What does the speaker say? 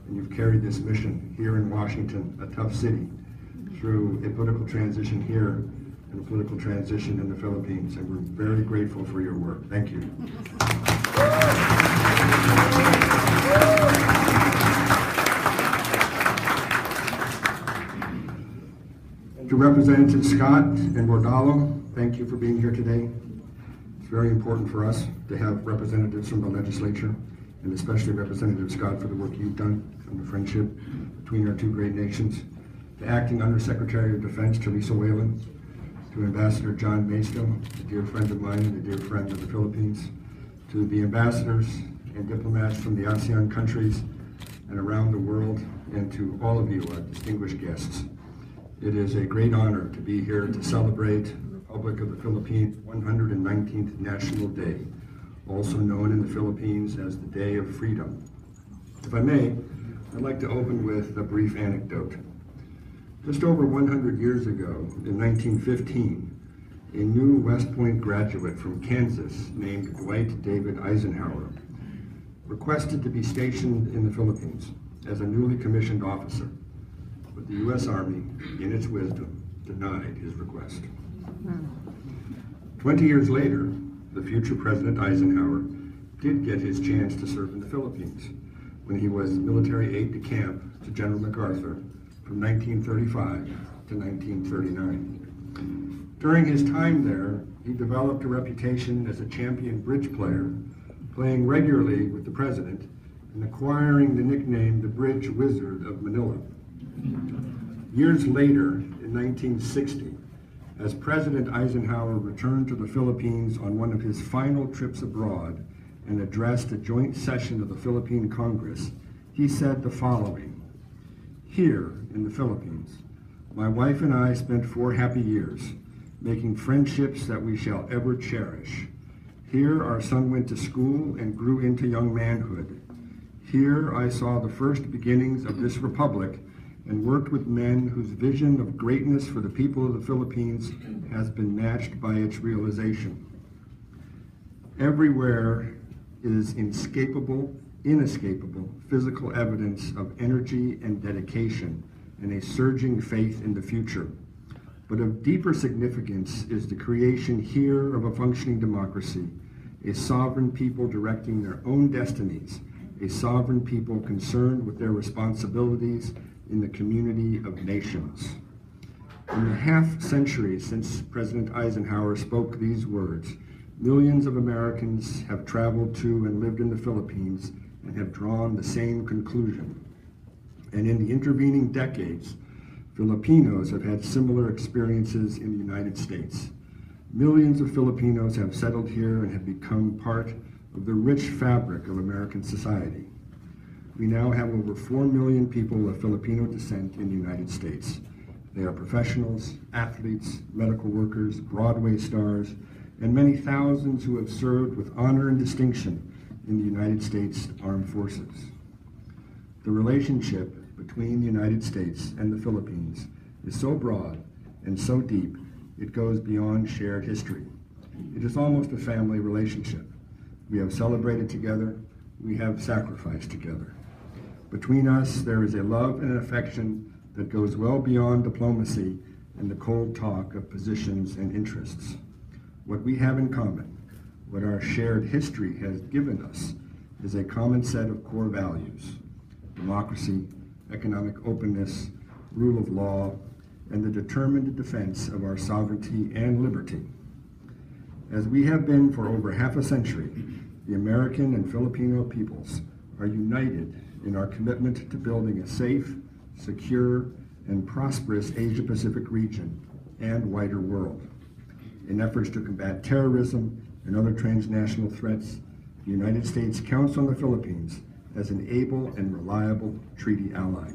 and you've carried this mission here in Washington, a tough city, through a political transition here and a political transition in the Philippines, and we're very grateful for your work. Thank you. To Representative Scott and Bordalo, thank you for being here today. It's very important for us to have representatives from the legislature, and especially Representative Scott for the work you've done on the friendship between our two great nations. To Acting Undersecretary of Defense, Teresa Whalen, to Ambassador John Maisto, a dear friend of mine and a dear friend of the Philippines, to the ambassadors and diplomats from the ASEAN countries and around the world, and to all of you, our distinguished guests. It is a great honor to be here to celebrate the Republic of the Philippines' 119th National Day, also known in the Philippines as the Day of Freedom. If I may, I'd like to open with a brief anecdote. Just over 100 years ago, in 1915, a new West Point graduate from Kansas named Dwight David Eisenhower requested to be stationed in the Philippines as a newly commissioned officer. But the U.S. Army, in its wisdom, denied his request. 20 years later, the future President Eisenhower did get his chance to serve in the Philippines when he was military aide-de-camp to General MacArthur from 1935 to 1939. During his time there, he developed a reputation as a champion bridge player, playing regularly with the President and acquiring the nickname the Bridge Wizard of Manila. Years later, in 1960, as President Eisenhower returned to the Philippines on one of his final trips abroad and addressed a joint session of the Philippine Congress, he said the following: "Here in the Philippines, my wife and I spent 4 happy years, making friendships that we shall ever cherish. Here our son went to school and grew into young manhood. Here I saw the first beginnings of this republic and worked with men whose vision of greatness for the people of the Philippines has been matched by its realization. Everywhere is inescapable physical evidence of energy and dedication and a surging faith in the future. But of deeper significance is the creation here of a functioning democracy, a sovereign people directing their own destinies, a sovereign people concerned with their responsibilities in the community of nations." In the half-century since President Eisenhower spoke these words, millions of Americans have traveled to and lived in the Philippines and have drawn the same conclusion. And in the intervening decades, Filipinos have had similar experiences in the United States. Millions of Filipinos have settled here and have become part of the rich fabric of American society. We now have over 4 million people of Filipino descent in the United States. They are professionals, athletes, medical workers, Broadway stars, and many thousands who have served with honor and distinction in the United States Armed Forces. The relationship between the United States and the Philippines is so broad and so deep, it goes beyond shared history. It is almost a family relationship. We have celebrated together, we have sacrificed together. Between us, there is a love and an affection that goes well beyond diplomacy and the cold talk of positions and interests. What we have in common, what our shared history has given us, is a common set of core values: democracy, economic openness, rule of law, and the determined defense of our sovereignty and liberty. As we have been for over half a century, the American and Filipino peoples are united in our commitment to building a safe, secure, and prosperous Asia-Pacific region and wider world. In efforts to combat terrorism and other transnational threats, the United States counts on the Philippines as an able and reliable treaty ally.